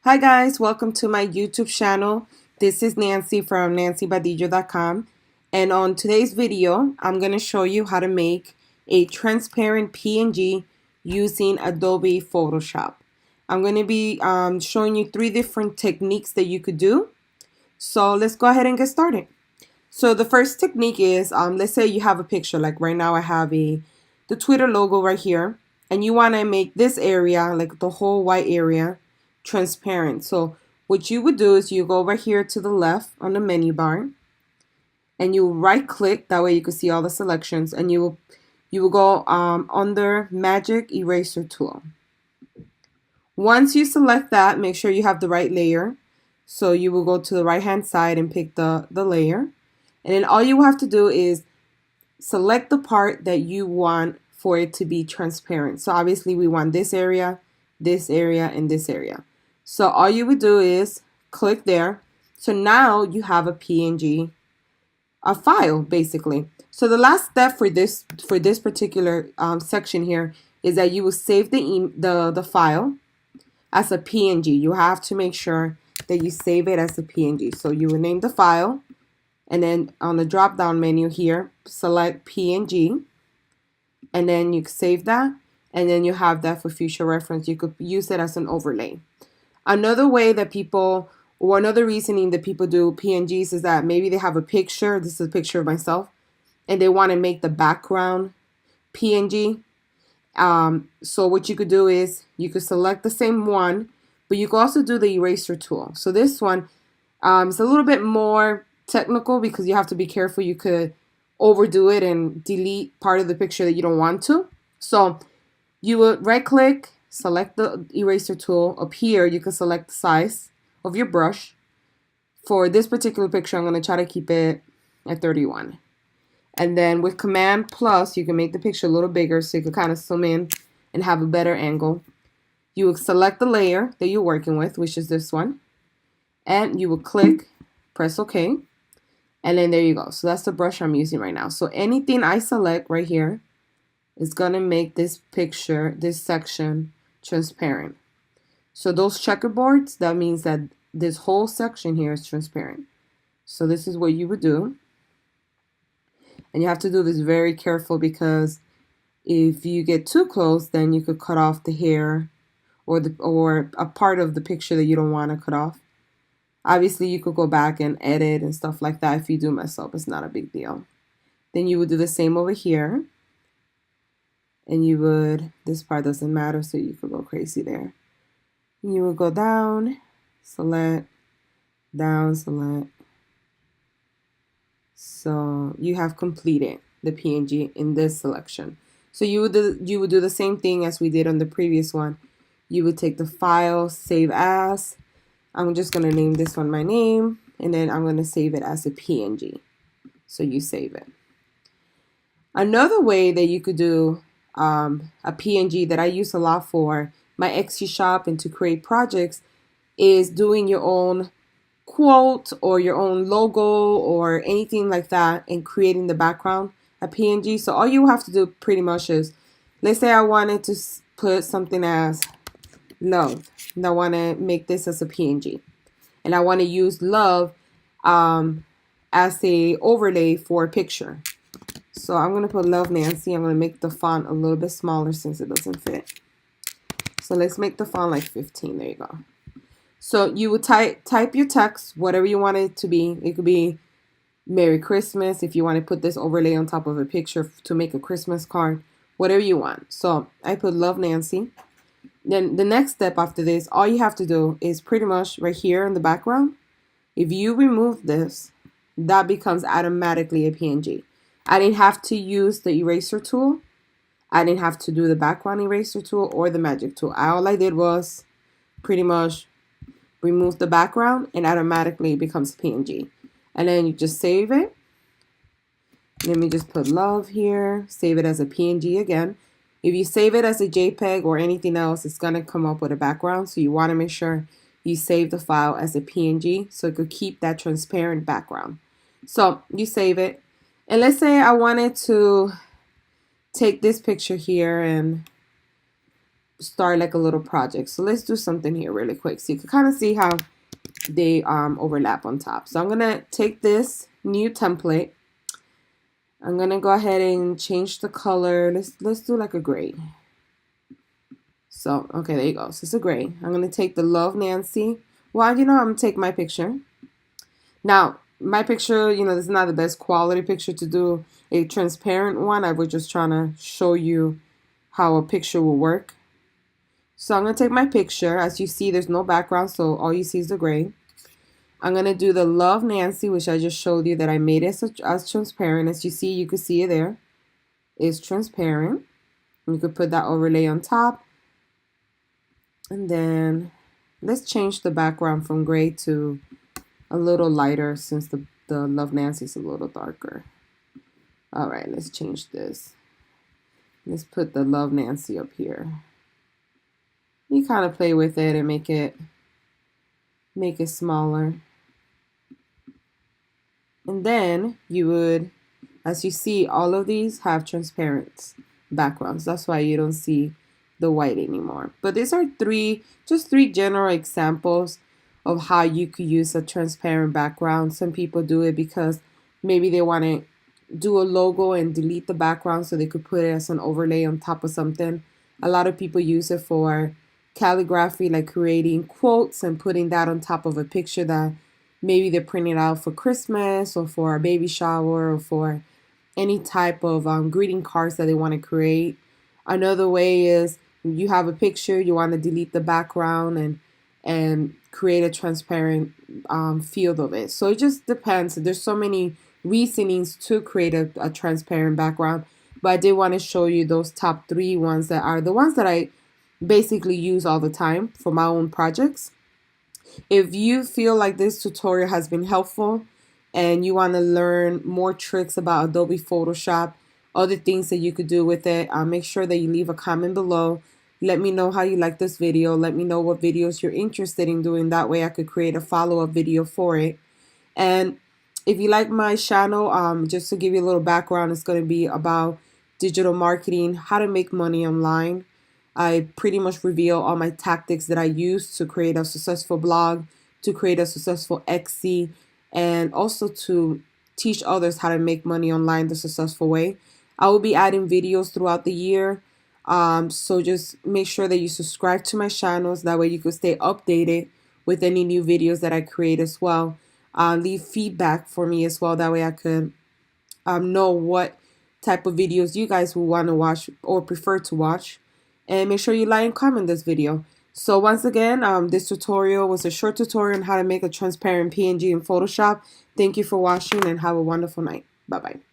Hi guys, welcome to my YouTube channel. This is Nancy from nancybadillo.com, and on today's video I'm going to show you how to make a transparent PNG using Adobe Photoshop. I'm going to be showing you 3 different techniques that you could do. So let's go ahead and get started. So the first technique is, let's say you have a picture, like right now I have the Twitter logo right here, and you want to make this area, like the whole white area, transparent. So what you would do is you go over here to the left on the menu bar, and you right click, that way you can see all the selections, and you will go under Magic Eraser Tool. Once you select that, make sure you have the right layer. So you will go to the right hand side and pick the layer. And then all you will have to do is select the part that you want for it to be transparent. So obviously we want this area, and this area. So all you would do is click there. So now you have a PNG, a file basically. So the last step for this particular section here is that you will save the file as a PNG. You have to make sure that you save it as a PNG. So you will name the file, and then on the drop down menu here, select PNG, and then you save that, and then you have that for future reference. You could use it as an overlay. Another way that people, or another reasoning that people do PNGs is that maybe they have a picture, this is a picture of myself, and they want to make the background PNG. So what you could do is you could select the same one, but you could also do the eraser tool. So this one is a little bit more technical because you have to be careful. You could overdo it and delete part of the picture that you don't want to. So you would right click, select the eraser tool. Up here you can select the size of your brush. For this particular picture I'm going to try to keep it at 31. And then with Command plus you can make the picture a little bigger so you can kind of zoom in and have a better angle. You will select the layer that you're working with, which is this one, and you will click, press OK. And then there you go. So that's the brush I'm using right now. So anything I select right here is going to make this picture, this section, transparent. So those checkerboards, that means that this whole section here is transparent. So this is what you would do. And you have to do this very careful because if you get too close, then you could cut off the hair or a part of the picture that you don't want to cut off. Obviously, you could go back and edit and stuff like that. If you do mess up, it's not a big deal. Then you would do the same over here. And you would, this part doesn't matter, so you could go crazy there. You would go down, select, down, select. So you have completed the PNG in this selection. So you would do the same thing as we did on the previous one. You would take the file, save as. I'm just going to name this one my name, and then I'm going to save it as a PNG. So you save it. Another way that you could do a PNG that I use a lot for my Etsy shop and to create projects is doing your own quote or your own logo or anything like that and creating the background, a PNG. So all you have to do pretty much is, let's say I wanted to put something as love, and I want to make this as a PNG, and I want to use love as a overlay for a picture. So I'm going to put Love Nancy. I'm going to make the font a little bit smaller since it doesn't fit. So let's make the font like 15. There you go. So you would type your text, whatever you want it to be. It could be Merry Christmas if you want to put this overlay on top of a picture to make a Christmas card, whatever you want. So I put Love Nancy. Then the next step after this, all you have to do is pretty much right here in the background. If you remove this, that becomes automatically a PNG. I didn't have to use the eraser tool. I didn't have to do the background eraser tool or the magic tool. All I did was pretty much remove the background and automatically it becomes PNG. And then you just save it. Let me just put love here, save it as a PNG again. If you save it as a JPEG or anything else, it's going to come up with a background. So you want to make sure you save the file as a PNG so it could keep that transparent background. So you save it. And let's say I wanted to take this picture here and start like a little project. So let's do something here really quick so you can kind of see how they overlap on top. So I'm gonna take this new template. I'm gonna go ahead and change the color. Let's do like a gray. So okay, there you go. So it's a gray. I'm gonna take the Love Nancy. Well, I'm gonna take my picture. Now my picture, this is not the best quality picture to do a transparent one. I was just trying to show you how a picture will work. So I'm going to take my picture. As you see, there's no background, so all you see is the gray. I'm going to do the Love Nancy, which I just showed you that I made it as transparent. As you see, you can see it there. It's transparent. You could put that overlay on top. And then let's change the background from gray to a little lighter since the Love Nancy is a little darker. All right, let's change this. Let's put the Love Nancy up here. You kind of play with it and make it smaller. And then you would, as you see, all of these have transparent backgrounds. That's why you don't see the white anymore. But these are just three general examples of how you could use a transparent background. Some people do it because maybe they want to do a logo and delete the background so they could put it as an overlay on top of something. A lot of people use it for calligraphy, like creating quotes and putting that on top of a picture that maybe they're printing out for Christmas or for a baby shower or for any type of greeting cards that they want to create. Another way is you have a picture, you want to delete the background and create a transparent field of it. So it just depends. There's so many reasonings to create a transparent background, but I did want to show you those top three ones that are the ones that I basically use all the time for my own projects. If you feel like this tutorial has been helpful and you want to learn more tricks about Adobe Photoshop, other things that you could do with it, make sure that you leave a comment below. Let me know how you like this video. Let me know what videos you're interested in doing. That way I could create a follow-up video for it. And if you like my channel, just to give you a little background, it's going to be about digital marketing, how to make money online. I pretty much reveal all my tactics that I use to create a successful blog, to create a successful Etsy, and also to teach others how to make money online the successful way. I will be adding videos throughout the year. So just make sure that you subscribe to my channels. That way you can stay updated with any new videos that I create as well. Leave feedback for me as well. That way I could know what type of videos you guys will want to watch or prefer to watch. And make sure you like and comment this video. So once again, this tutorial was a short tutorial on how to make a transparent PNG in Photoshop. Thank you for watching and have a wonderful night. Bye-bye.